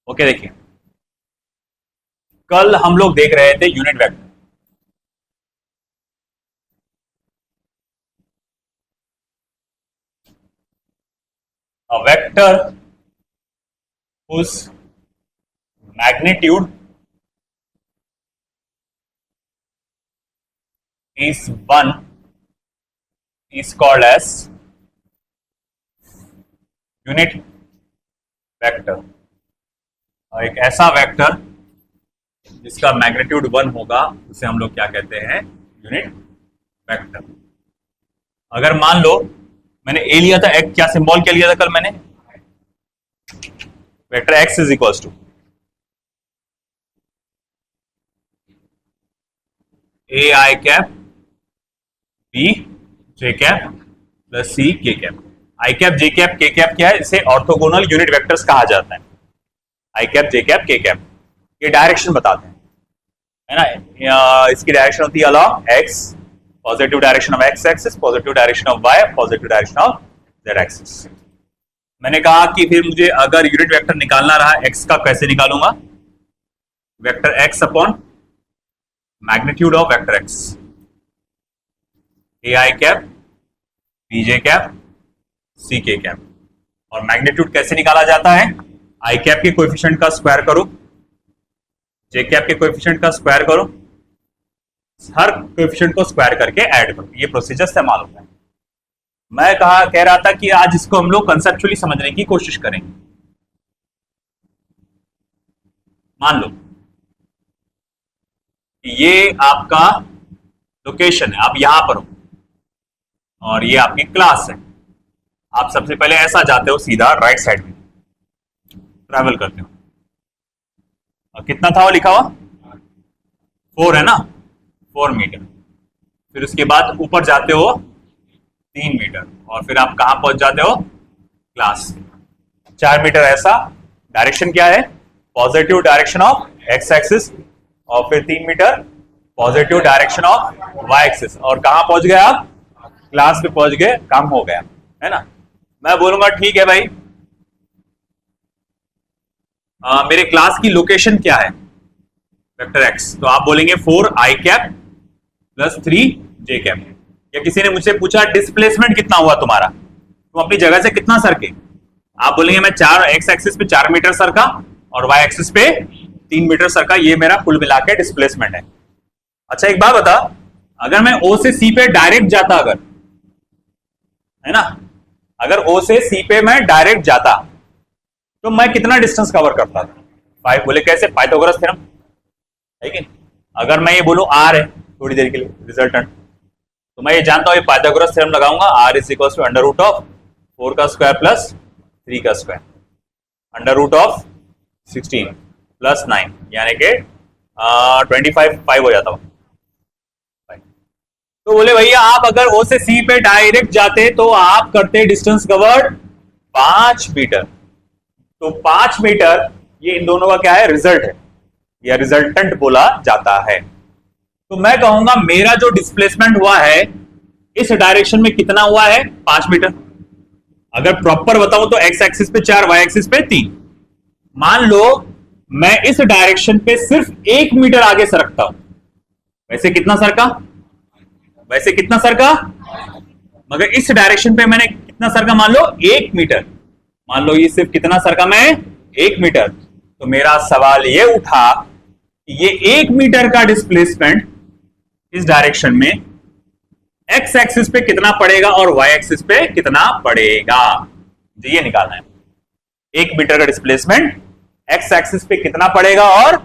Okay, देखिए कल हम लोग देख रहे थे unit vector. A vector whose magnitude is 1 is called as unit vector. और एक ऐसा वेक्टर जिसका मैग्नीट्यूड 1 होगा उसे हम लोग क्या कहते हैं? Unit vector. अगर मान लो मैंने ए लिया था, एक क्या सिंबल क्या लिया था कल मैंने? Vector X is equals to A I cap B J cap plus C के कैप। आई cap J cap K cap क्या है? इसे ऑर्थोगोनल यूनिट वेक्टर्स कहा जाता है। आई cap J cap K cap ये डायरेक्शन बताते हैं, है ना। इसकी डायरेक्शन होती है along X, positive direction of x axis, positive direction of Y, positive direction of Z axis. मैंने कहा कि फिर मुझे अगर यूनिट वेक्टर निकालना रहा एक्स का, कैसे निकालूंगा? Vector x upon magnitude of vector x, a I cap B J cap c के कैप। और मैग्नीट्यूड कैसे निकाला जाता है? आई कैप के कोएफिशिएंट का स्क्वायर करो, जे कैप के कोएफिशिएंट का स्क्वायर करो, हर कोएफिशिएंट को स्क्वायर करके ऐड करो। ये प्रोसीजर इस्तेमाल होता है। मैं कह रहा था कि आज इसको हम लोग कंसेप्चुअली समझने की कोशिश करेंगे। मान लो कि ये आपका लोकेशन है, आप यहां पर हो और ये आपकी क्लास है। आप सबसे पहले ऐसा जाते हो, सीधा राइट साइड में ट्रैवल करते हो। और कितना था वो लिखा हुआ? 4 है ना, 4 मीटर। फिर उसके बाद ऊपर जाते हो 3 मीटर और फिर आप कहां पहुंच जाते हो? Class 4 metre. ऐसा डायरेक्शन क्या है? Positive direction of x axis. और फिर 3 metre positive direction of y axis. और कहां पहुंच गए आप? क्लास पे पहुंच गए, काम हो गया, है ना। मैं बोलूंगा ठीक है भाई, मेरे क्लास की लोकेशन क्या है? Vector x. तो आप बोलेंगे 4 आई कैप प्लस 3 जे कैप। या किसी ने मुझसे पूछा डिस्प्लेसमेंट कितना हुआ तुम्हारा, तुम अपनी जगह से कितना सरके? आप बोलेंगे मैं 4 एक्स एक्सिस पे 4 मीटर सरका और वाई एक्सिस पे 3 मीटर सरका। ये मेरा कुल मिला के डिस्प्लेसमेंट है। अच्छा एक बात बता, अगर मैं ओ से सी पे डायरेक्ट जाता, अगर, है ना, अगर ओ से सी पे मैं डायरेक्ट जाता तो मैं कितना डिस्टेंस कवर करता था? 5। बोले कैसे? पाइथागोरस थ्योरम है कि? अगर मैं ये बोलूं आर है थोड़ी देर के लिए रिजल्टेंट, तो मैं ये जानता हूं, ये पाइथागोरस थ्योरम लगाऊंगा, r is equal to under root of 4 का स्क्वायर प्लस 3 का square, under root of 16 plus 9, यानी कि 25 हो जाता हूं। तो बोले भैया आप अगर ओ से सी पे डायरेक्ट जाते तो आप करते डिस्टेंस कवर्ड 5 मीटर। तो 5 मीटर ये इन दोनों का क्या है? रिजल्ट है, या रिजल्टेंट बोला जाता है। तो मैं कहूंगा मेरा जो डिस्प्लेसमेंट हुआ है इस डायरेक्शन में कितना हुआ है? 5 मीटर। अगर प्रॉपर बताऊं तो एक्स एक्सिस पे 4, वाई एक्सिस पे 3। मान लो मैं इस डायरेक्शन पे सिर्फ 1 मीटर आगे सरकता हूं। वैसे कितना सरका? वैसे कितना सरका? मगर इस डायरेक्शन पे मैंने कितना सरका? मान लो 1 मीटर। मान लो ये सिर्फ कितना सरका मैं? 1 मीटर। तो मेरा सवाल ये उठा कि ये 1 मीटर का डिस्प्लेसमेंट इस डायरेक्शन में एक्स एक्सिस पे कितना पड़ेगा और वाई एक्सिस पे कितना पड़ेगा, मुझे ये निकालना है। 1 मीटर का डिस्प्लेसमेंट एक्स एक्सिस पे कितना पड़ेगा और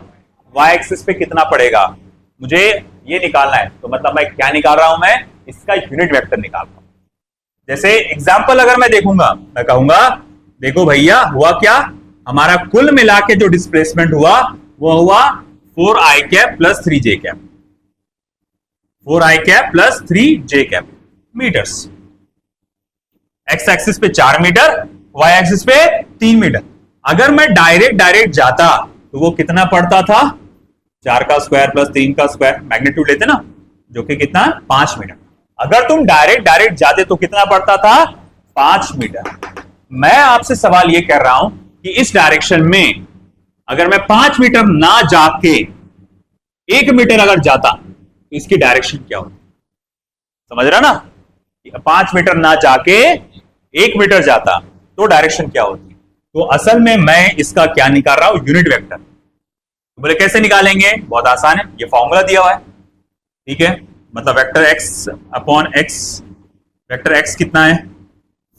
वाई एक्सिस पे कितना पड़ेगा, मुझे ये निकालना है। तो मतलब मैं क्या निकाल रहा हूं? मैं इसका यूनिट वेक्टर निकाल रहा हूं। जैसे एग्जांपल अगर मैं देखूंगा, मैं कहूंगा देखो भैया हुआ क्या, हमारा कुल मिला के जो डिस्प्लेसमेंट हुआ वो हुआ 4 आई कैप प्लस 3 जे कैप, 4 आई कैप प्लस 3 जे कैप मीटर्स। एक्स एक्सिस पे 4 मीटर, वाई एक्सिस पे 3 मीटर। अगर मैं डायरेक्ट जाता तो वो कितना पड़ता था? 4 का स्क्वायर प्लस 3 का स्क्वायर, मैग्नीट्यूड लेते ना, जो कि कितना? 5 मीटर। अगर तुम डायरेक्ट जाते तो कितना पड़ता था? 5 मीटर। मैं आपसे सवाल ये कर रहा हूं कि इस डायरेक्शन में अगर मैं 5 मीटर ना जाके 1 मीटर अगर जाता तो इसकी डायरेक्शन क्या होती? समझ रहा ना? 5 मीटर ना जाके 1 मीटर जाता तो डायरेक्शन क्या होती? तो असल में मैं इसका क्या निकाल रहा हूं? Unit vector. तो बोले कैसे निकालेंगे? बहुत आसान है, ये फॉर्मूला दिया हुआ है, ठीक है। मतलब vector x upon x, vector x कितना है?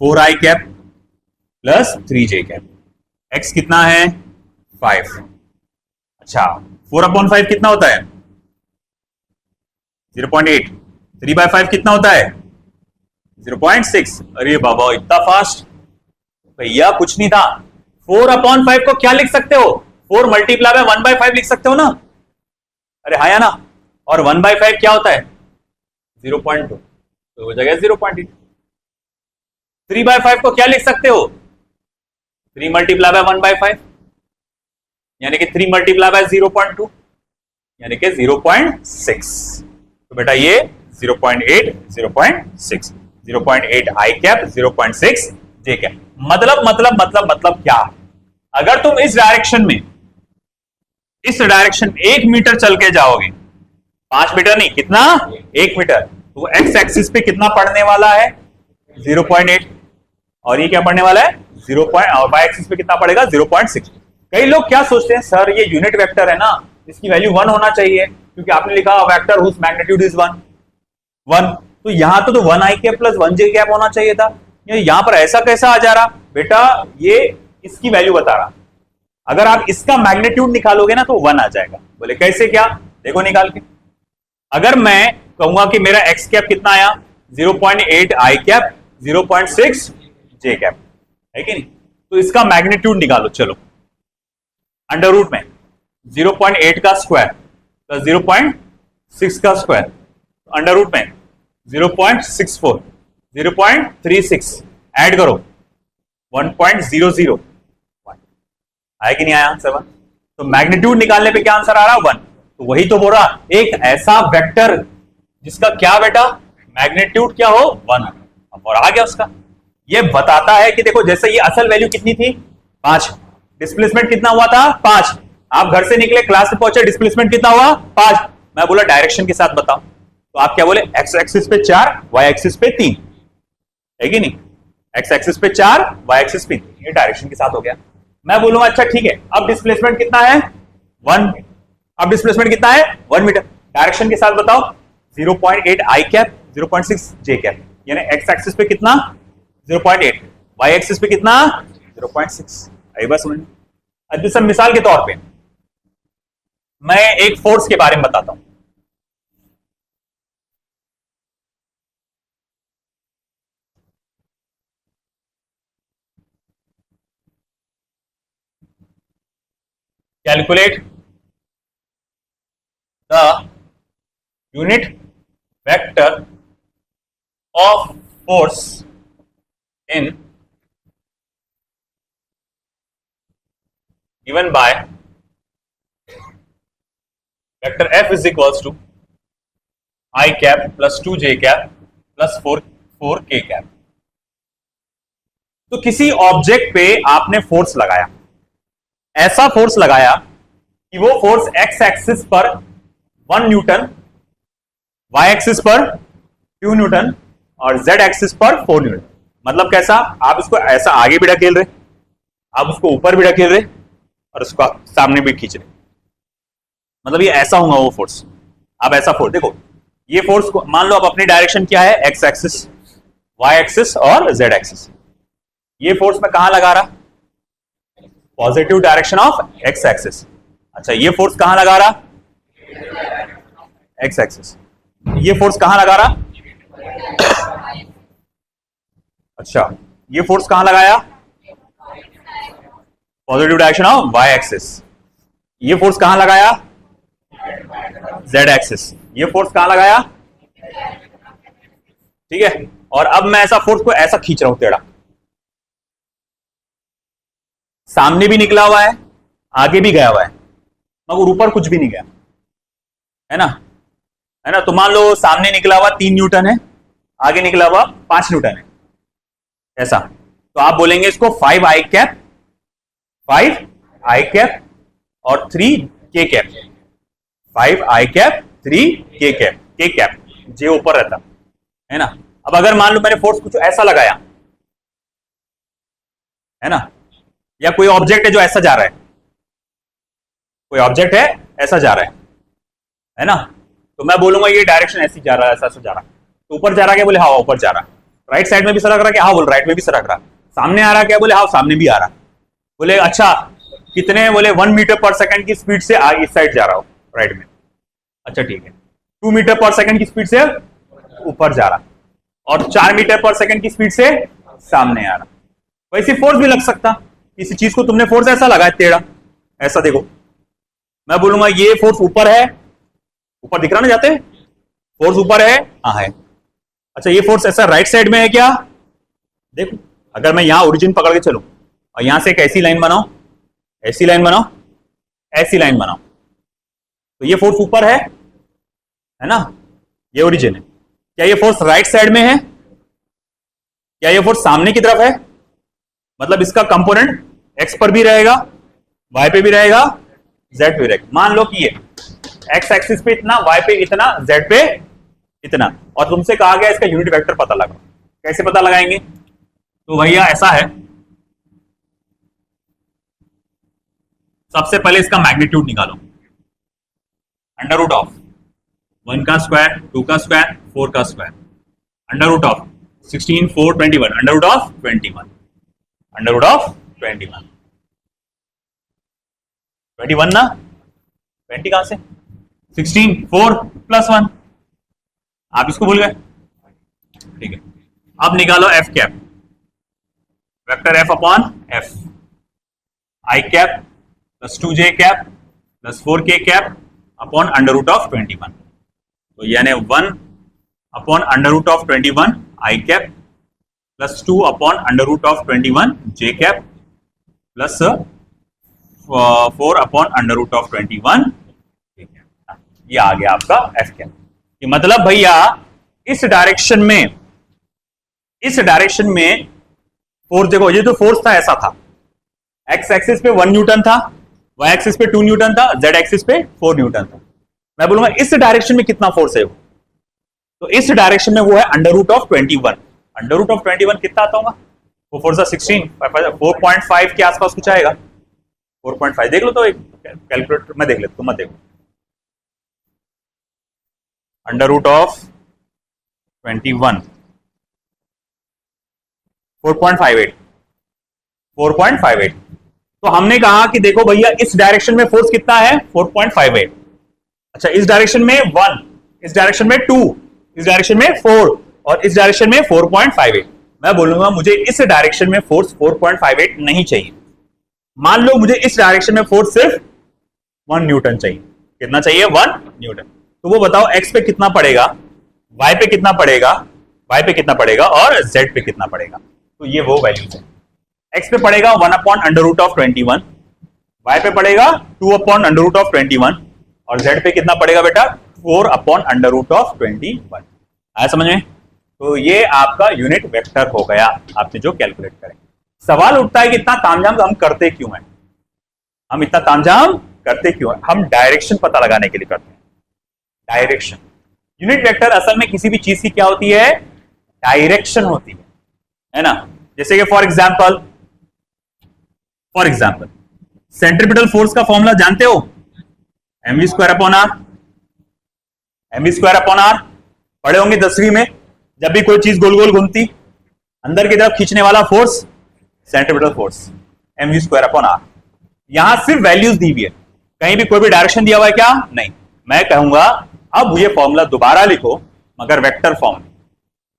4i cap plus 3j cap. X कितना है? 5। अच्छा, 4/5 कितना होता है? 0.8। 3/5 कितना होता है? 0.6। अरे बाबा इतना फास्ट भैया, कुछ नहीं था। 4/5 को क्या लिख सकते हो? 4 मल्टीप्लाई बाय 1/5 लिख सकते हो ना? अरे हाँ या ना? और 1/5 क्या होता है? 0.2, तो हो जाएगा 0.8। 3/5 को क्या लिख सकते हो? 3 मल्टीप्लाई बाय 1/5, यानी कि 3 मल्टीप्लाई बाय 0.2 यानी कि 0.6। तो बेटा ये 0.8, 0.6, 0.8 आई कैप, 0.6 जे कैप। मतलब क्या? अगर तुम इस डायरेक्शन में, इस डायरेक्शन 1 मीटर चल के जाओगे, 5 मीटर नहीं, कितना? 1 मीटर, तो एक्स एक्सिस पे कितना पड़ने वाला है? 0.8। और ये क्या पड़ने वाला है? 0. और वाई एक्सिस पे कितना पड़ेगा? 0.6। कई लोग क्या सोचते हैं, सर ये यूनिट वेक्टर है ना, इसकी वैल्यू 1 होना चाहिए, क्योंकि आपने लिखा वेक्टर हुज मैग्नीट्यूड इज 1। तो यहां तो 1i cap plus 1j cap होना चाहिए था। यहां पर ऐसा कैसा आ जा रहा? बेटा ये इसकी वैल्यू बता रहा, अगर आप इसका मैग्नीट्यूड निकालोगे ना तो 1 आ जाएगा। बोले कैसे क्या? देखो निकाल के। अगर मैं कहूंगा कि मेरा एक्स कैप कितना आया? 0.8 आई कैप, 0.6 जे कैप, है कि नहीं? तो इसका मैग्नीट्यूड निकालो। चलो, अंडर रूट में 0.8 का स्क्वायर प्लस 0.6 का स्क्वायर, अंडर रूट में 0.64, 0.36 ऐड करो 1.001। आया कि नहीं आया आंसर 1? तो मैग्नीट्यूड निकालने पे क्या आंसर आ रहा? 1। तो वही तो बोल रहा, एक ऐसा वेक्टर जिसका क्या बेटा? मैग्नीट्यूड क्या हो? 1। और आ गया उसका। ये बताता है कि देखो, जैसे ये असल वैल्यू कितनी थी? 5। डिस्प्लेसमेंट कितना हुआ था? 5। आप घर से निकले, क्लास में पहुंचे, डिस्प्लेसमेंट कितना हुआ? 5। मैं बोला डायरेक्शन के साथ बताओ, तो आप क्या बोले? एक्स एक्सिस पे 4, वाई एक्सिस पे 3, है कि नहीं? एक्स एक्सिस पे 4, वाई एक्सिस पे 3, ये डायरेक्शन के साथ हो गया। मैं बोलूंगा अच्छा ठीक है, अब डिस्प्लेसमेंट कितना है? 1। अब डिस्प्लेसमेंट कितना है? 1 मीटर। डायरेक्शन के साथ बताओ। 0.8 आई कैप, 0.6 जे कैप, यानी एक्स एक्सिस पे कितना? 0.8, वाई एक्सिस पे कितना? 0.6। आई बस समझ। अब जैसे मिसाल के तौर पे मैं एक फोर्स के बारे में बताता हूं। Calculate the unit vector of force in given by vector F is equals to i cap plus 2j cap plus 4k cap. तो किसी ऑब्जेक्ट पे आपने फोर्स लगाया, ऐसा फोर्स लगाया कि वो फोर्स एक्स एक्सिस पर 1 न्यूटन, वाई एक्सिस पर 2 न्यूटन और जेड एक्सिस पर 4 न्यूटन। मतलब कैसा? आप इसको ऐसा आगे भी ढकेल रहे, आप उसको ऊपर भी ढकेल रहे और उसको सामने भी खींच रहे। मतलब ये ऐसा होगा वो फोर्स। आप ऐसा फोर्स देखो, ये फोर्स को मान लो, अब अपनी डायरेक्शन क्या है? एक्स एक्सिस, वाई एक्सिस और जेड एक्सिस। ये फोर्स मैं कहां लगा रहा? Positive direction of x axis. अच्छा, ये फोर्स कहां लगा रहा? X axis. ये फोर्स कहां लगा रहा? अच्छा, ये फोर्स कहां लगाया? Positive direction of y axis. ये फोर्स कहां लगाया? Z axis. ये फोर्स कहां लगाया? ठीक है। और अब मैं ऐसा फोर्स को ऐसा खींच रहा हूं टेढ़ा, सामने भी निकला हुआ है, आगे भी गया हुआ है, मगर ऊपर कुछ भी नहीं गया, है ना? है ना? तो मान लो सामने निकला हुआ 3 न्यूटन है, आगे निकला हुआ 5 न्यूटन है, ऐसा। तो आप बोलेंगे इसको 5 आई कैप, 5 आई कैप और 3 के कैप, 5 आई कैप, 3 के कैप, के कैप जे ऊपर रहता है ना। अब अगर मान लो मैंने फोर्स कुछ ऐसा लगाया है ना, या कोई ऑब्जेक्ट है जो ऐसा जा रहा है, कोई ऑब्जेक्ट है ऐसा जा रहा है ना, तो मैं बोलूंगा ये डायरेक्शन ऐसी जा रहा है, ऐसा ऐसा जा रहा है। तो ऊपर जा रहा क्या, बोले हाँ ऊपर जा रहा। राइट साइड में भी सरक रहा क्या, हाँ बोल राइट में भी सरक रहा। सामने आ रहा क्या, बोले हाँ सामने भी आ रहा। बोले अच्छा कितने, बोले 1 मीटर पर सेकंड की स्पीड से इस साइड जा रहा हो राइट में। अच्छा ठीक है, 2 मीटर पर सेकंड की स्पीड से ऊपर जा रहा, और 4 मीटर पर सेकंड की स्पीड से सामने आ रहा। वैसे फोर्स भी लग सकता, किसी चीज को तुमने फोर्स ऐसा लगाया टेढ़ा, ऐसा देखो, मैं बोलूंगा ये फोर्स ऊपर है, ऊपर दिख रहा ना जाते, फोर्स ऊपर है, हाँ है। अच्छा ये फोर्स ऐसा राइट साइड में है क्या, देखो अगर मैं यहां ओरिजिन पकड़ के चलूं और यहां से एक ऐसी लाइन बनाओ, ऐसी लाइन बनाओ, ऐसी लाइन बनाओ, तो ये फोर्स ऊपर है ना, ये ओरिजिन है। क्या ये फोर्स राइट साइड में है, क्या ये फोर्स सामने की तरफ है, मतलब इसका कंपोनेंट एक्स पर भी रहेगा, वाई पे भी रहेगा, जेड पे रहेगा। मान लो कि ये एक्स एक्सिस पे इतना, वाई पे इतना, जेड पे इतना, और तुमसे कहा गया इसका यूनिट वेक्टर पता लगाओ। कैसे पता लगाएंगे, तो भैया ऐसा है, सबसे पहले इसका मैग्नीट्यूड निकालो, अंडर रूट ऑफ 1 का स्क्वायर, 2 का स्क्वायर, 4 का square, under root of 16, 4, 21, under root of 21, under root of 21, 21 ना, 20 कहां से, 16, 4 + 1, आप इसको भूल गए, ठीक है। अब निकालो f cap, vector f upon f, i cap plus 2j cap plus 4k cap upon under root of 21, तो यानी 1 upon under root of 21 i cap plus 2 upon under root of 21 j cap plus 4 upon under root of 21, ये आ गया आपका F cap. ये मतलब भैया इस direction में फोर्स देखो, ये जो फोर्स था ऐसा था, एक्स एक्सिस पे 1 न्यूटन था, वाई एक्सिस पे 2 न्यूटन था, जेड एक्सिस पे 4 न्यूटन था। मैं बोलूंगा इस डायरेक्शन में कितना फोर्स है वो, तो इस डायरेक्शन में वो है under root of 21। Under root of 21 कितना आता होगा, वो फोर्स 16, 4.5 के आसपास कुछ आएगा, 4.5 देख लो, तो एक कैलकुलेटर में देख लेते, तुम मत देखो। Under root of 21 4.58, 4.58। तो हमने कहा कि देखो भैया इस डायरेक्शन में फोर्स कितना है, 4.58। अच्छा इस डायरेक्शन में 1, इस डायरेक्शन में 2, इस डायरेक्शन में 4 और इस डायरेक्शन में 4.58। मैं बोलूंगा मुझे इस डायरेक्शन में फोर्स 4.58 नहीं चाहिए। मान लो मुझे इस डायरेक्शन में फोर्स सिर्फ 1 न्यूटन चाहिए। कितना चाहिए, 1 न्यूटन। तो वो बताओ एक्स पे कितना पड़ेगा, वाई पे कितना पड़ेगा, वाई पे कितना पड़ेगा और जेड पे कितना पड़ेगा। तो ये वो वैल्यूज है। एक्स पे पड़ेगा 1 upon under root of 21, y पे पड़ेगा 2 अपॉन अंडर रूट ऑफ 21 और जेड पे कितना पड़ेगा बेटा, 4 अपॉन अंडर रूट ऑफ 21। आया समझ में। तो ये आपका यूनिट वेक्टर हो गया, आपने जो कैलकुलेट करें। सवाल उठता है कि इतना तामझाम हम करते क्यों हैं, हम इतना तामझाम करते क्यों हैं। हम डायरेक्शन पता लगाने के लिए करते हैं। डायरेक्शन, यूनिट वेक्टर असल में किसी भी चीज की क्या होती है, डायरेक्शन होती है ना। जैसे कि फॉर एग्जाम्पल सेंट्रीपिटल फोर्स का फॉर्मूला जानते हो, mv² upon are. mv² upon are पढ़े होंगे 10वीं में, जब भी कोई चीज गोल गोल घूमती अंदर की तरफ खींचने वाला force centripetal force, mv² upon r. यहां सिर्फ वैल्यूज दी हुई है, कहीं भी कोई भी डायरेक्शन दिया हुआ है क्या, नहीं। मैं कहूंगा अब ये फॉर्मूला दोबारा लिखो मगर वेक्टर फॉर्म में।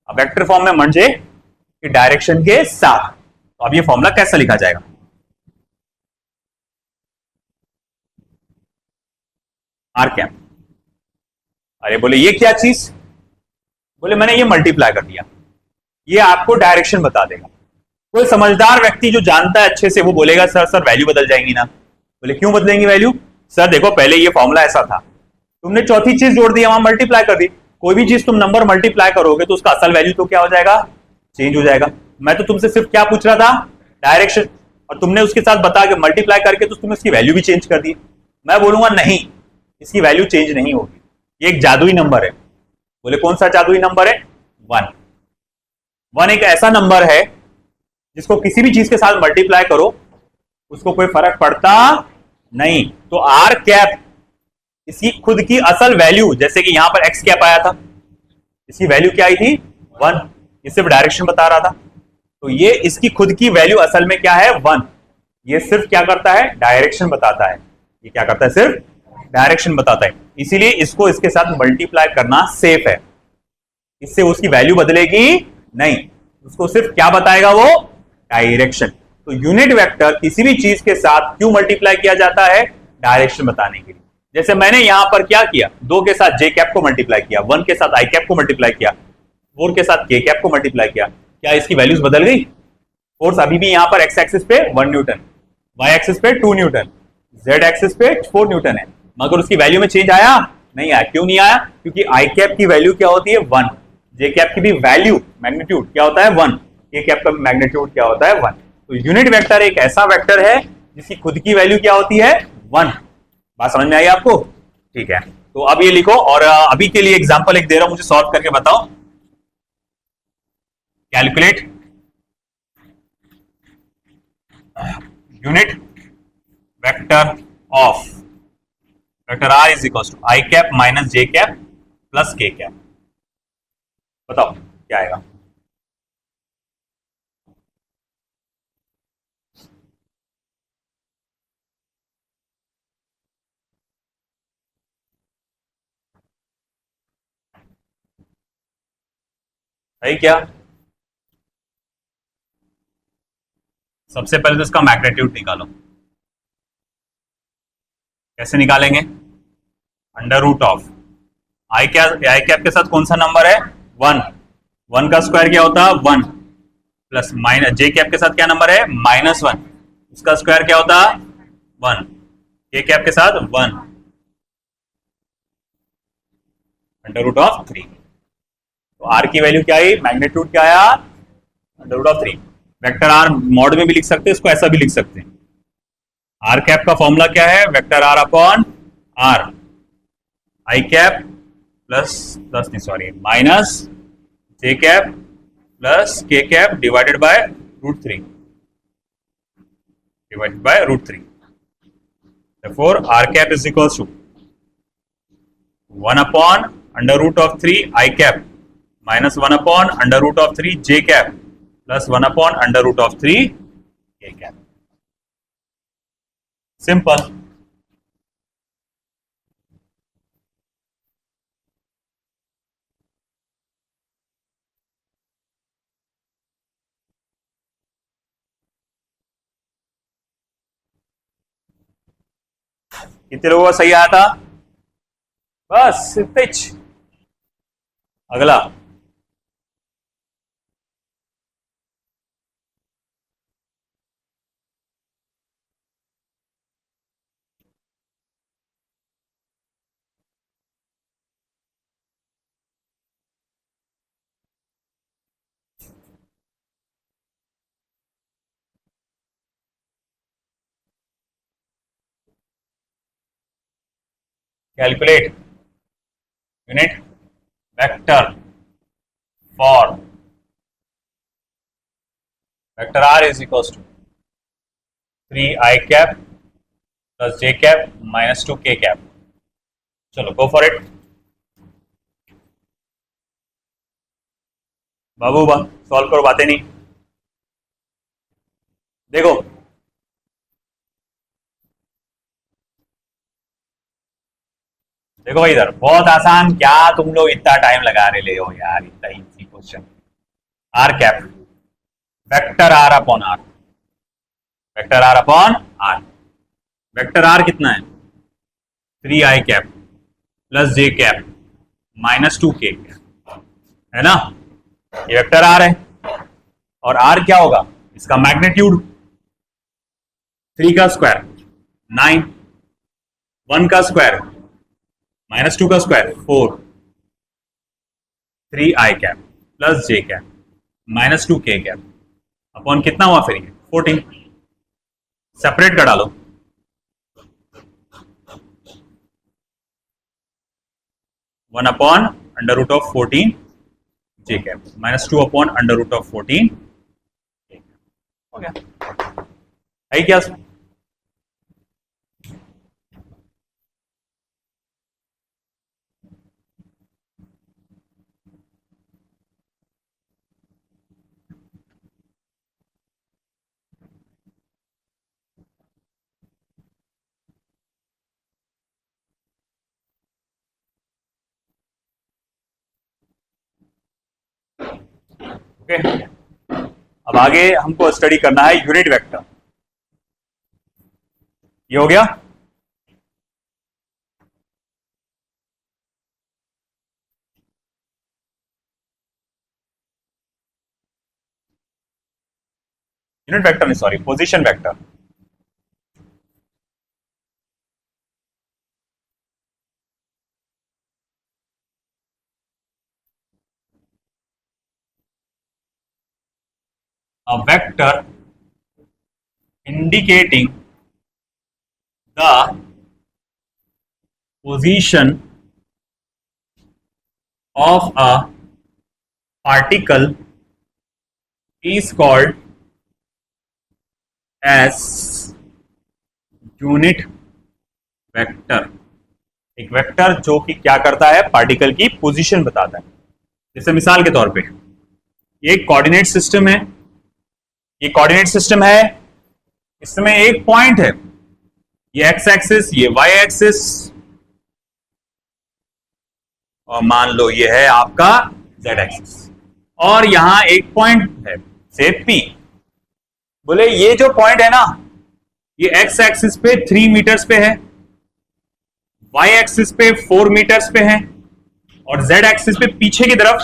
अब वेक्टर फॉर्म में म्हणजे कि डायरेक्शन के साथ। तो अब ये फॉर्मूला कैसे लिखा जाएगा, आर कैप। अरे बोले ये क्या चीज, बोले मैंने ये मल्टीप्लाई कर दिया, ये आपको डायरेक्शन बता देगा। कोई समझदार व्यक्ति जो जानता है अच्छे से वो बोलेगा सर वैल्यू बदल जाएंगी ना। बोले क्यों बदलेंगी वैल्यू, सर देखो पहले ये फॉर्मूला ऐसा था, तुमने चौथी चीज जोड़ दी, वहां मल्टीप्लाई कर दी। कोई भी चीज तुम नंबर मल्टीप्लाई करोगे तो उसका असल वैल्यू तो क्या हो जाएगा, चेंज हो जाएगा। मैं तो तुमसे सिर्फ क्या पूछ रहा था, डायरेक्शन, और तुमने उसके साथ बता के मल्टीप्लाई करके तो तुमने उसकी वैल्यू भी चेंज कर दी। मैं बोलूंगा नहीं, इसकी वैल्यू चेंज नहीं होगी, ये एक जादुई नंबर है। बोले कौन सा जादुई नंबर है? 1। 1 एक ऐसा नंबर है जिसको किसी भी चीज के साथ मल्टीप्लाई करो उसको कोई फर्क पड़ता नहीं। तो आर कैप इसकी खुद की असल वैल्यू, जैसे कि यहां पर एक्स कैप आया था, इसकी वैल्यू क्या आई थी? 1। ये सिर्फ डायरेक्शन बता रहा था। तो ये इसकी खुद की वैल्यू असल में क्या है? 1। ये सिर्फ क्या करता है? डायरेक्शन बताता है। ये क्या करता है? सिर्फ डायरेक्शन बताता है। इसीलिए इसको इसके साथ मल्टीप्लाई करना सेफ है, इससे उसकी वैल्यू बदलेगी नहीं, उसको सिर्फ क्या बताएगा? वो डायरेक्शन। तो यूनिट वेक्टर किसी भी चीज के साथ क्यों मल्टीप्लाई किया जाता है? डायरेक्शन बताने के लिए। जैसे मैंने यहां पर क्या किया? 2 के साथ जे कैप को मल्टीप्लाई किया, 1 के साथ आई कैप को मल्टीप्लाई किया, 4 के साथ के कैप को मल्टीप्लाई किया। क्या इसकी वैल्यूज बदल गई? फोर्स अभी भी यहां पर एक्स एक्सिस पे 1 न्यूटन, वाई एक्सिस पे 2 न्यूटन, जेड एक्सिस पे 4 न्यूटन है, मगर उसकी वैल्यू में चेंज आया? नहीं आया। क्यों नहीं आया? क्योंकि आई कैप की वैल्यू क्या होती है? 1। जे कैप की भी वैल्यू, मैग्नीट्यूड क्या होता है? 1। के कैप का मैग्नीट्यूड क्या होता है? 1। तो यूनिट वेक्टर एक ऐसा वेक्टर है जिसकी खुद की वैल्यू क्या होती है? 1। बात समझ में आई आपको? ठीक है, तो अब ये लिखो, और अभी के लिए एग्जांपल एक दे रहा हूं, मुझे सॉल्व करके बताओ। Calculate unit vector of vector r is equal to i cap minus j cap plus k cap. बताओ क्या आएगा? सही क्या? सबसे पहले तो इसका मैग्नीट्यूड निकालो। कैसे निकालेंगे? Under root of i cap के साथ कौन सा नंबर है? 1। 1 का स्क्वायर क्या होता है? 1 प्लस माइनस जे कैप के साथ क्या नंबर है? -1, उसका स्क्वायर क्या होता? 1। के कैप के साथ 1 अंडर रूट ऑफ 3। तो आर की वैल्यू क्या आई? मैग्नीट्यूड क्या आया? Under root of 3। Vector r mod में भी लिख सकते हैं, इसको ऐसा भी लिख सकते हैं। आर कैप का फॉर्मूला क्या है? Vector r upon r, i cap plus plus नहीं sorry minus j cap plus k cap divided by √3, divided by √3। therefore r cap is equals to 1 upon under root of 3 I cap minus 1 upon under root of 3 j cap plus 1 upon under root of 3 k cap. Simple. कितने लोगों का सही आया था? बस इतने। अगला calculate unit vector for vector r is equals to 3 I cap plus j cap minus 2 k cap. चलो go for it. Babu solve करो, बातें नहीं। देखो देखो भाई, इधर बहुत आसान, क्या तुम लोग इतना टाइम लगा रहे हो यार? इतना easy question. R cap vector r upon r, vector r upon r. Vector r कितना है? 3 I cap plus j cap minus 2 k cap, है ना? ये वेक्टर आर है, और आर क्या होगा? इसका मैग्नीट्यूड 3 का स्क्वायर 9, 1 का स्क्वायर माइनस 2 का square 4, 3 I cap plus j cap minus 2 k cap upon कितना हुआ फिर? ये 14। सेपरेट कर डालो, 1 upon under root of 14 j cap, -2 upon under root of 14 हो गया। है क्या? ओके, अब आगे हमको स्टडी करना है यूनिट वेक्टर। ये हो गया। यूनिट वेक्टर नहीं, sorry, position vector. A vector indicating the position of a particle is called as unit vector. एक वेक्टर जो कि क्या करता है, पार्टिकल की पोजीशन बताता है। जैसे मिसाल के तौर पे ये कोऑर्डिनेट सिस्टम है, ये कोऑर्डिनेट सिस्टम है, इसमें एक पॉइंट है, ये एक्स एक्सिस, ये वाई एक्सिस, और मान लो ये है आपका जेड एक्सिस, और यहां एक पॉइंट है से पी। बोले ये जो पॉइंट है ना, ये एक्स एक्सिस पे 3 मीटर्स पे है, वाई एक्सिस पे 4 मीटर्स पे है, और जेड एक्सिस पे पीछे की तरफ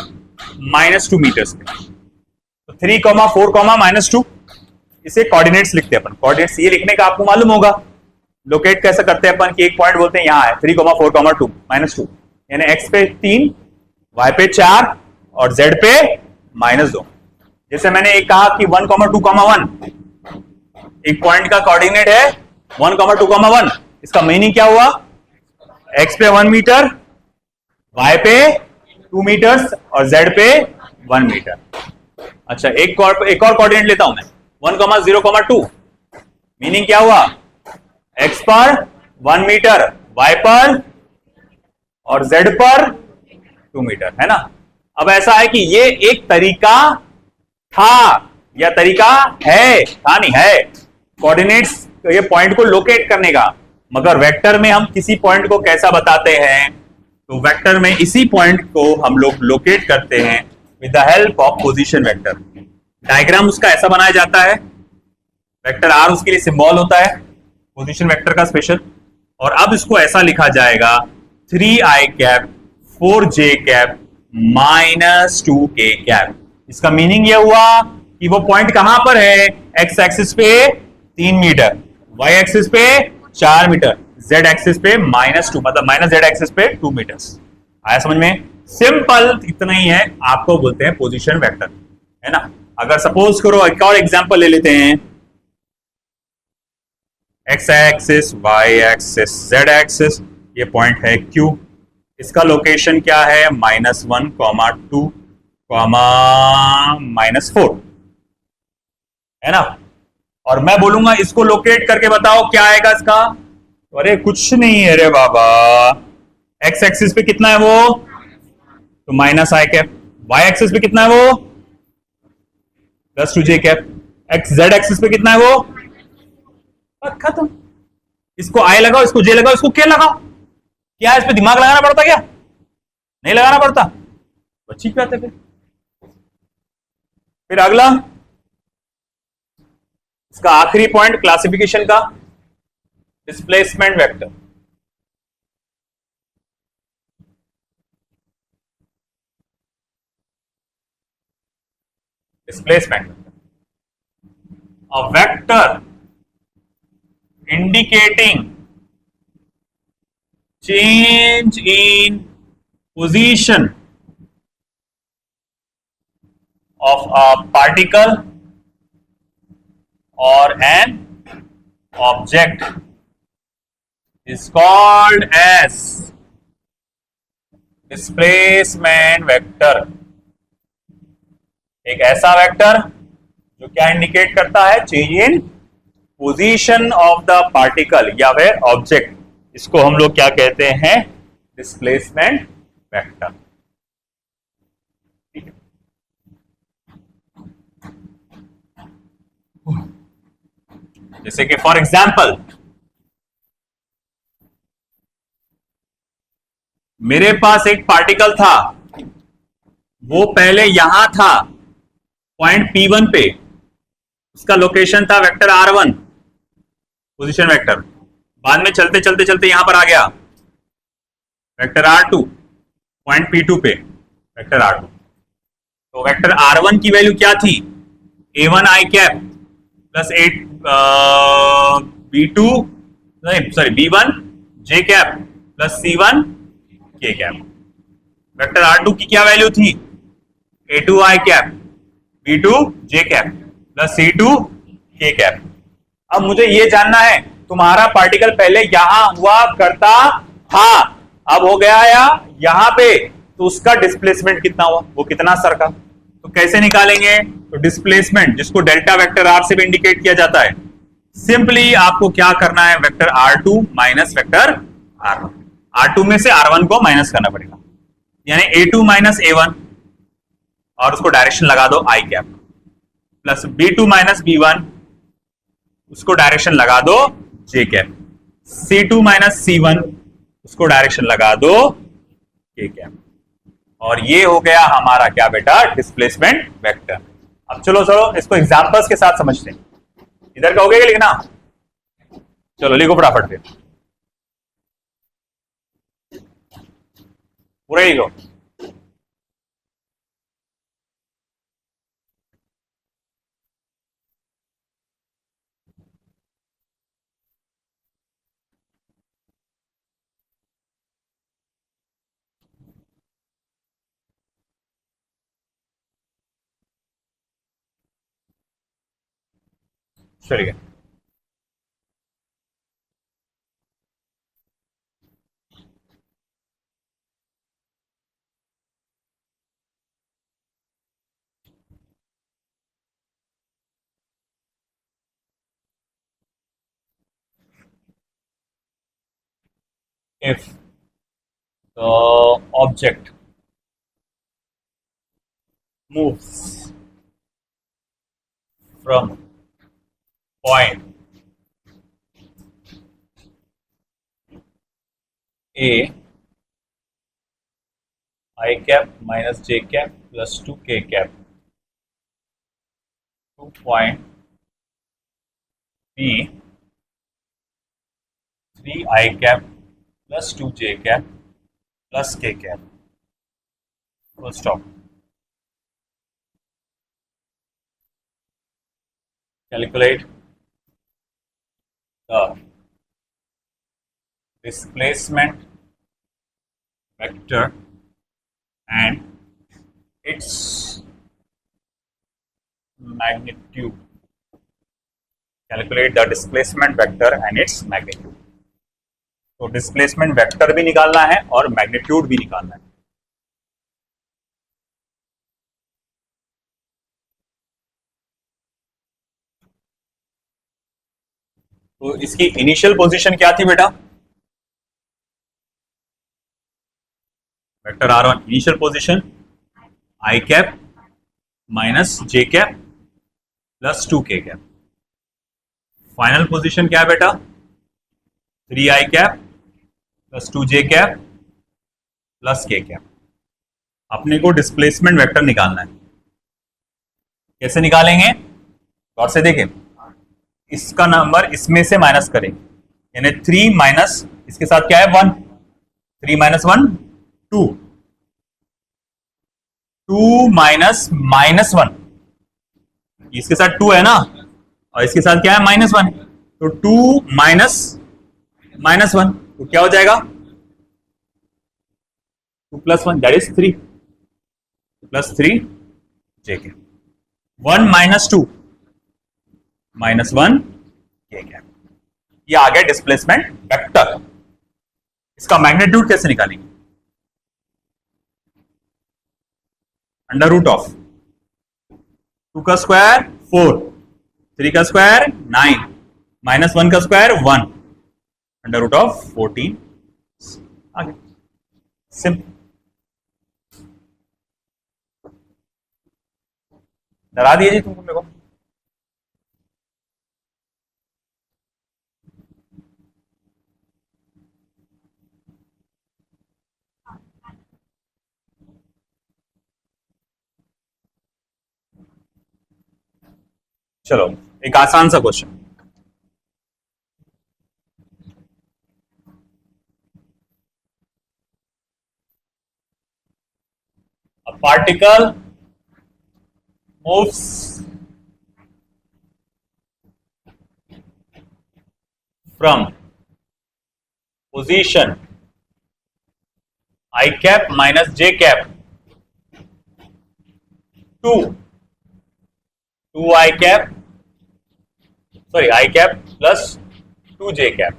-2 मीटर्स पे। तो 3, 4, -2, इसे कोऑर्डिनेट्स लिखते हैं अपन। कोऑर्डिनेट्स ये लिखने का आपको मालूम होगा, लोकेट कैसे करते हैं अपन कि एक पॉइंट बोलते हैं यहां है 3, 4, 2, -2, यानी एक्स पे 3, वाई पे 4 और जेड पे -2। जैसे मैंने एक कहा कि 1, 2, 1, एक पॉइंट का कोऑर्डिनेट है 1, 2, 1। इसका मीनिंग क्या हुआ? एक्स पे 1 मीटर, वाई पे 2 मीटर्स और जेड पे 1 मीटर। अच्छा, एक और कोऑर्डिनेट लेता हूं मैं, 1, 0, 2। मीनिंग क्या हुआ? एक्स पर 1 मीटर, वाई पर और जेड पर 2 मीटर, है ना। अब ऐसा है कि ये एक तरीका था या तरीका है, था नहीं है, कोऑर्डिनेट्स, ये पॉइंट को लोकेट करने का। मगर वेक्टर में हम किसी पॉइंट को कैसा बताते हैं? तो वेक्टर में इसी पॉइंट को हम लोग लोकेट करते हैं with the help of position vector. Diagram उसका ऐसा बनाया जाता है, वेक्टर आर उसके लिए सिंबल होता है पोजीशन वेक्टर का स्पेशल। और अब इसको ऐसा लिखा जाएगा 3i cap 4j cap -2k cap. इसका मीनिंग यह हुआ कि वो पॉइंट कहां पर है? एक्स एक्सिस पे 3 मीटर, वाई एक्सिस पे 4 मीटर, जेड एक्सिस पे -2, मतलब माइनस जेड एक्सिस पे 2 मीटर्स। आया समझ में? सिंपल इतना ही है, आपको बोलते हैं पोजीशन वेक्टर, है ना। अगर सपोज करो एक और एग्जांपल ले लेते हैं, x axis, y axis, z axis, ये पॉइंट है Q, इसका लोकेशन क्या है? -1, -2, -4, है ना। और मैं बोलूंगा इसको लोकेट करके बताओ क्या आएगा इसका। अरे कुछ नहीं है रे बाबा, एक्स एक्सिस पे कितना है वो? तो -i कैप। वाई एक्सिस पे कितना है वो? +2j cap. X Z axis पे कितना है वो? खत्म। इसको आई लगाओ, इसको जे लगाओ, इसको के लगाओ। क्या इस पे दिमाग लगाना पड़ता? क्या नहीं लगाना पड़ता? अच्छी बात है। फिर अगला, इसका आखिरी पॉइंट क्लासिफिकेशन का, displacement vector. Displacement vector, a vector indicating change in position of a particle or an object is called as displacement vector एक ऐसा वेक्टर जो क्या इंडिकेट करता है, change in position of the particle या फिर object. इसको हम लोग क्या कहते हैं, डिस्प्लेसमेंट वेक्टर। ठीक है, जैसे कि फॉर एग्जाम्पल मेरे पास एक पार्टिकल था, वो पहले यहां था पॉइंट P1 पे, उसका लोकेशन था वेक्टर R1 पोजीशन वेक्टर। बाद में चलते चलते चलते यहां पर आ गया वेक्टर R2 पॉइंट P2 पे, वेक्टर R2। तो वेक्टर R1 की वैल्यू क्या थी, A1 I cap plus 8 B2 नहीं sorry B1 J cap plus C1 K cap. Vector R2 की क्या वैल्यू थी, A2 I cap B2 J cap plus C2 K cap. अब मुझे ये जानना है तुम्हारा पार्टिकल पहले यहां हुआ करता था, अब हो गया या यहां पे, तो उसका डिस्प्लेसमेंट कितना हुआ, वो कितना सरका। तो कैसे निकालेंगे, तो डिस्प्लेसमेंट जिसको डेल्टा वेक्टर R से भी इंडिकेट किया जाता है, सिंपली आपको क्या करना है, vector R2 minus vector R1, R2 में से R1 को माइनस करना पड़ेगा, यानी A2 माइनस A1 और उसको डायरेक्शन लगा दो I cap, plus B2 minus B1 उसको डायरेक्शन लगा दो J cap, C2 minus C1 उसको डायरेक्शन लगा दो K कैप। और ये हो गया हमारा क्या बेटा, डिस्प्लेसमेंट वेक्टर। अब चलो चलो इसको एग्जांपल्स के साथ समझते हैं। इधर का हो गया लिखना, चलो लिखो फटाफट फिर, पूरा लिखो। चलिए if the object moves from point A I cap minus J cap plus 2 K cap to point B 3 I cap plus 2 J cap plus K cap, full stop। Calculate the displacement vector and its magnitude। Calculate the displacement vector and its magnitude। तो displacement vector भी निकालना है और magnitude भी निकालना है। तो इसकी इनिशियल पोजीशन क्या थी बेटा, vector R1 initial position I cap minus J cap plus 2 K cap. Final position क्या है बेटा, 3 I cap plus 2 J cap plus K cap. अपने को डिस्प्लेसमेंट वेक्टर निकालना है। कैसे निकालेंगे, गौर से देखें, इसका नंबर इसमें से माइनस करें, यानी 3 माइनस इसके साथ क्या है 1, 3 माइनस 1 2, 2 माइनस माइनस 1, इसके साथ 2 है ना, और इसके साथ क्या है -1, तो 2 माइनस -1 तो क्या हो जाएगा 2 plus 1 that is 3 plus 3 JK। 1 minus 2 -1 K cap. ये आ गया डिस्प्लेसमेंट वेक्टर। इसका मैग्नीट्यूड कैसे निकालेंगे, अंडर रूट ऑफ 2 का स्क्वायर 4, 3 का स्क्वायर 9, -1 का स्क्वायर 1, अंडर रूट ऑफ 14। आगे सिंपल। डरा दिए जी तुमको मेरे को। चलो एक आसान सा question. A particle moves from position I cap minus j cap to 2 I cap, sorry, I cap plus 2j cap.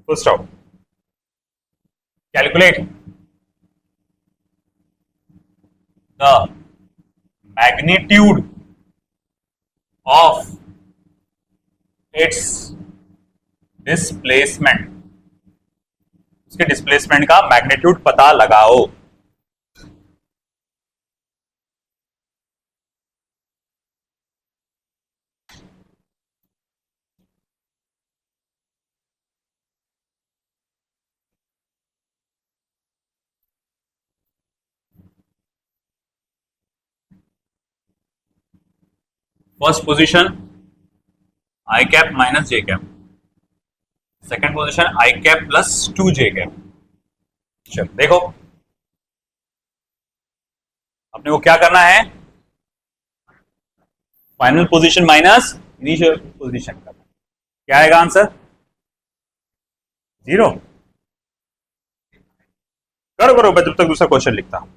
Full stop. Calculate the magnitude of its displacement. उसके डिस्प्लेसमेंट का मैग्नीट्यूड पता लगाओ। फर्स्ट पोजीशन आई cap minus j cap, second position आई cap plus 2j cap. चलो देखो अपने को क्या करना है, final position minus initial position करना। क्या आएगा आंसर? 0। करो करो, मैं जब तक दूसरा क्वेश्चन लिखता हूं।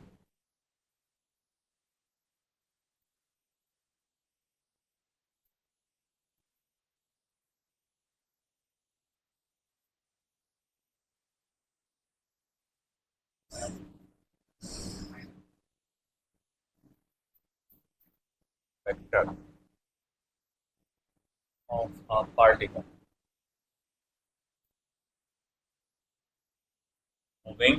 Vector of a particle moving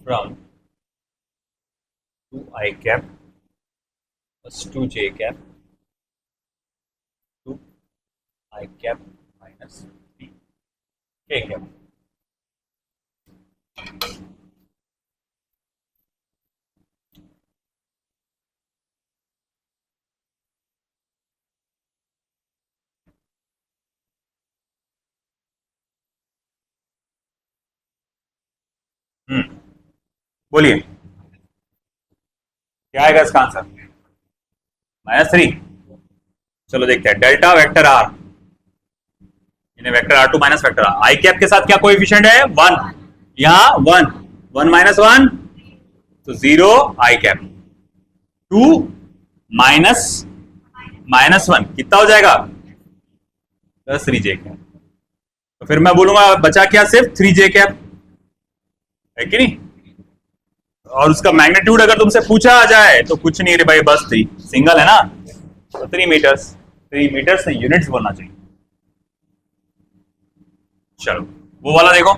from 2I cap plus 2j cap to I cap minus 3k cap। बोलिए क्या आएगा इसका आंसर? -3। चलो देखते हैं डेल्टा वेक्टर आर, इन्हें vector r two minus vector r. I cap के साथ क्या कोएफिशिएंट है? 1। यहां 1, 1 माइनस 1 तो 0 आई कैप, 2 माइनस -1 कितना हो जाएगा? Plus 3j cap. तो फिर मैं बोलूंगा बचा क्या? सिर्फ 3j कैप है कि नहीं? और उसका मैग्नीट्यूड अगर तुमसे पूछा आ जाए तो कुछ नहीं रे भाई, बस 3 सिंगल है ना, तो 3 मीटर्स। 3 मीटर्स से यूनिट्स बोलना चाहिए। चलो वो वाला देखो।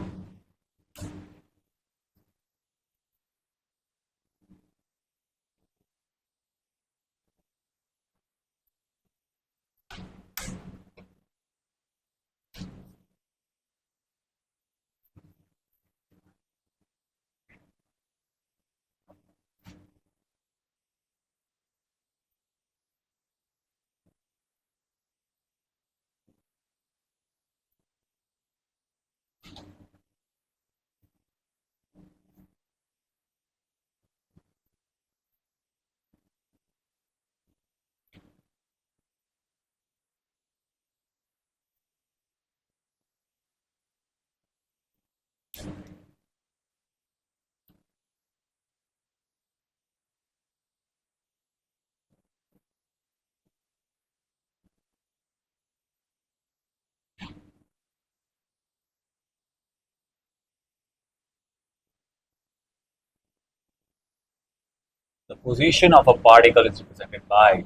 The position of a particle is represented bye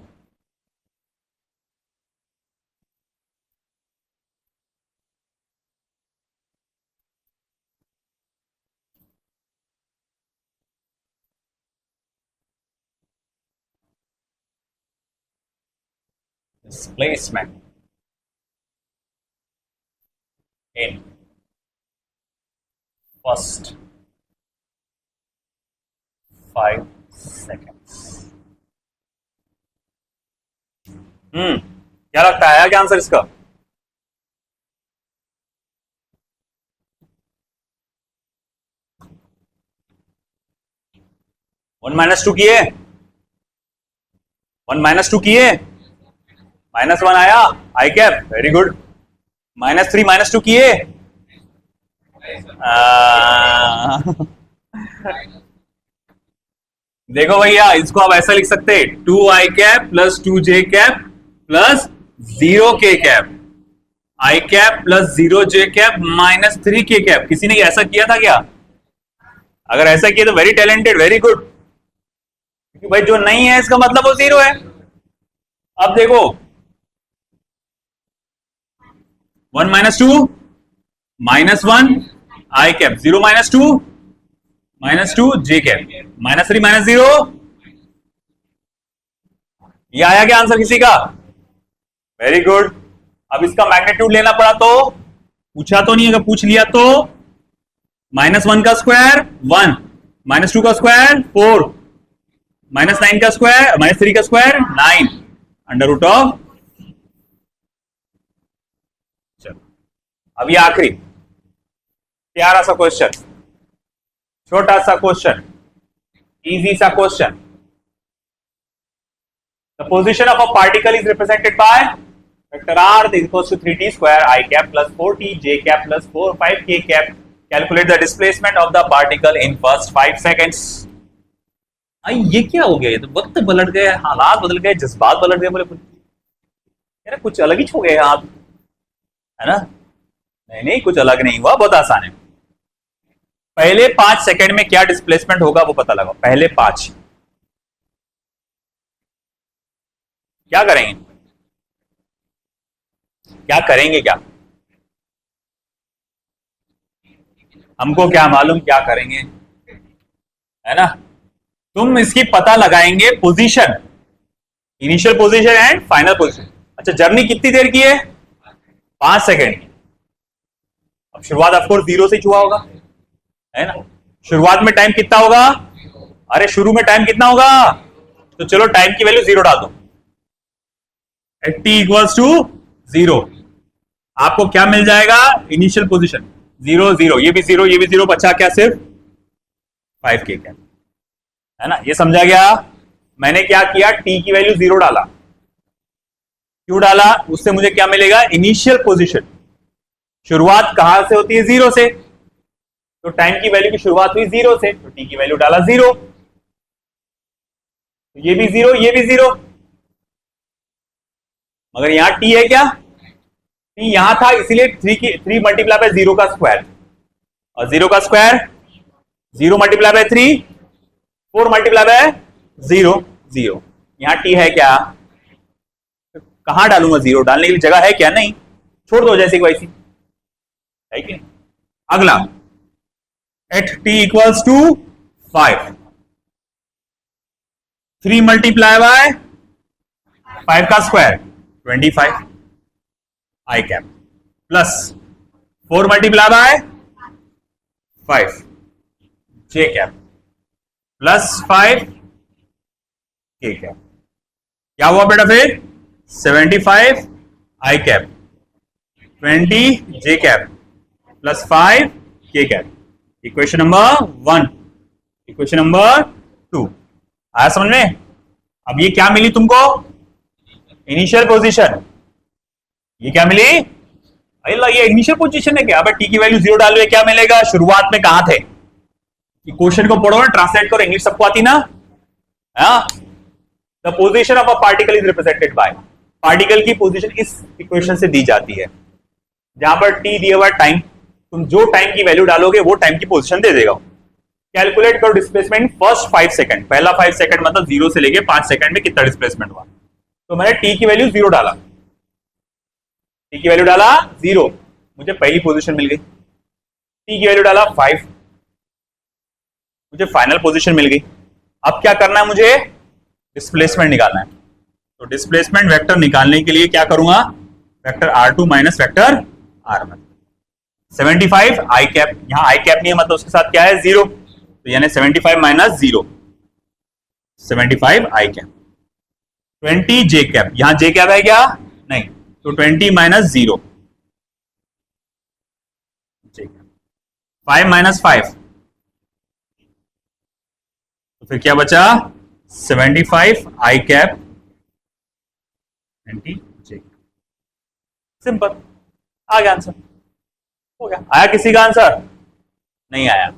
displacement in first 5 seconds. क्या लगता है क्या आंसर इसका? वन माइनस टू किए, वन माइनस टू किए, माइनस वन आया, i cap, very good. Minus three minus two किए, देखो भैया इसको आप ऐसा लिख सकते हैं, two i cap plus two j cap plus zero k cap, I cap plus zero j cap minus three k cap. किसी ने ऐसा किया था क्या? अगर ऐसा किया तो वेरी टैलेंटेड, वेरी गुड, क्योंकि भाई जो नहीं है इसका मतलब वो जीरो है। अब देखो one minus two minus one i cap, zero minus two j cap, minus three minus zero. ये आया क्या आंसर किसी का? Very good. अब इसका मैग्नीट्यूड लेना पड़ा तो पूछा तो नहीं, अगर पूछ लिया तो माइनस वन का स्क्वायर वन, माइनस टू का स्क्वायर फोर, माइनस नाइन का स्क्वायर, माइनस थ्री का square nine, under root of. चलो अब ये आखिरी प्यारा सा क्वेश्चन, छोटा सा क्वेश्चन, इजी सा question. The position of a particle is represented by vector r is equals to 3t square I cap plus 4t j cap plus 4 5k cap. Calculate the displacement of the particle in first 5 seconds. आई ये क्या हो गया? ये तो वक्त पलट गए, हालात बदल गए, जज्बात पलट गए, बोले यार कुछ अलग ही छो गए आप, है ना? नहीं कुछ अलग नहीं हुआ, बहुत आसान है। पहले 5 सेकंड में क्या डिस्प्लेसमेंट होगा वो पता लगाओ। पहले 5 क्या करेंगे? क्या हमको क्या मालूम क्या करेंगे, है ना? तुम इसकी पता लगाएंगे position, initial position and final position. अच्छा जर्नी कितनी देर की है? 5 सेकंड की। अब शुरुआत ऑफकोर्स जीरो से हुआ होगा, है ना? शुरुआत में टाइम कितना होगा? अरे शुरू में टाइम कितना होगा? तो चलो टाइम की वैल्यू जीरो डाल दो, t इक्वल्स टू जीरो। आपको क्या मिल जाएगा? इनिशियल पोजीशन जीरो जीरो, ये भी जीरो, बचा क्या? सिर्फ 5k क्या, है ना? ये समझा गया? मैंने क्या किया? t की वैल्यू जीरो डाला। क्यों डाला? उससे मुझे क्या मिलेगा? Initial position. शुरुआत कहां से होती है? जीरो से, तो टाइम की वैल्यू की शुरुआत हुई जीरो से, तो t की वैल्यू डाला जीरो। तो ये भी जीरो, ये भी जीरो, मगर यहां t है क्या? t यहां था, इसीलिए 3 मल्टीप्लाई बाय जीरो का स्क्वायर, और जीरो का square zero multiply by 3, 4 multiply by zero, zero. यहां t है क्या? तो कहां डालूंगा? जीरो डालने के लिए जगह है क्या? नहीं, छोड़ दो जैसे कि वैसी, है कि नहीं? अगला at t equals to 5, 3 multiply by 5 का square 25 i cap plus 4 multiply by 5 j cap plus 5 k cap. क्या हुआ बेटा फिर? 75 i cap 20 j cap plus 5 k cap. Equation number 1, equation number 2 आया समझ में? अब ये क्या मिली तुमको? Initial position. ये क्या मिली? अल्लाह ये इनिशियल पोजीशन है क्या? अब टी की वैल्यू जीरो डालो, क्या मिलेगा? शुरुआत में कहां थे? क्वेश्चन को पढ़ो ना, ट्रांसलेट करो, इंग्लिश सबको आती ना? The position of a particle is represented bye, particle की पोजीशन इस इक्वेशन से दी जाती है, जहां पर टी दिया हुआ टाइम, तुम जो टाइम की वैल्यू डालोगे वो टाइम की पोजीशन दे देगा। कैलकुलेट करो डिस्प्लेसमेंट फर्स्ट 5 सेकंड, पहला 5 सेकंड मतलब 0 से लेके 5 सेकंड में कितना डिस्प्लेसमेंट हुआ। तो मैंने टी की वैल्यू 0 डाला, टी की वैल्यू डाला 0, मुझे पहली पोजीशन मिल गई। टी की वैल्यू डाला 5, मुझे फाइनल पोजीशन मिल गई। अब क्या करना है, मुझे डिस्प्लेसमेंट निकालना है। तो डिस्प्लेसमेंट वेक्टर निकालने के लिए क्या करूंगा, vector R2 minus vector R1। 75 i cap, यहां आई कैप नहीं है मतलब उसके साथ क्या है 0, तो यानी 75 minus 0, 75 i cap. 20 j cap, यहां जे कैप है क्या, नहीं, तो 20 माइनस 0 जे कैप। 5 माइनस 5, तो फिर क्या बचा, 75 आई कैप 20 जे। सिंपल, आ गया आंसर, हो गया। आया किसी का आंसर, नहीं आया,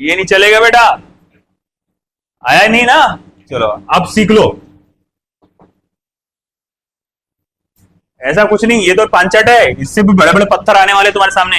ये नहीं चलेगा बेटा, आया नहीं ना, चलो अब सीख लो। ऐसा कुछ नहीं, ये तो पांचट है, इससे भी बड़े बड़े पत्थर आने वाले तुम्हारे सामने।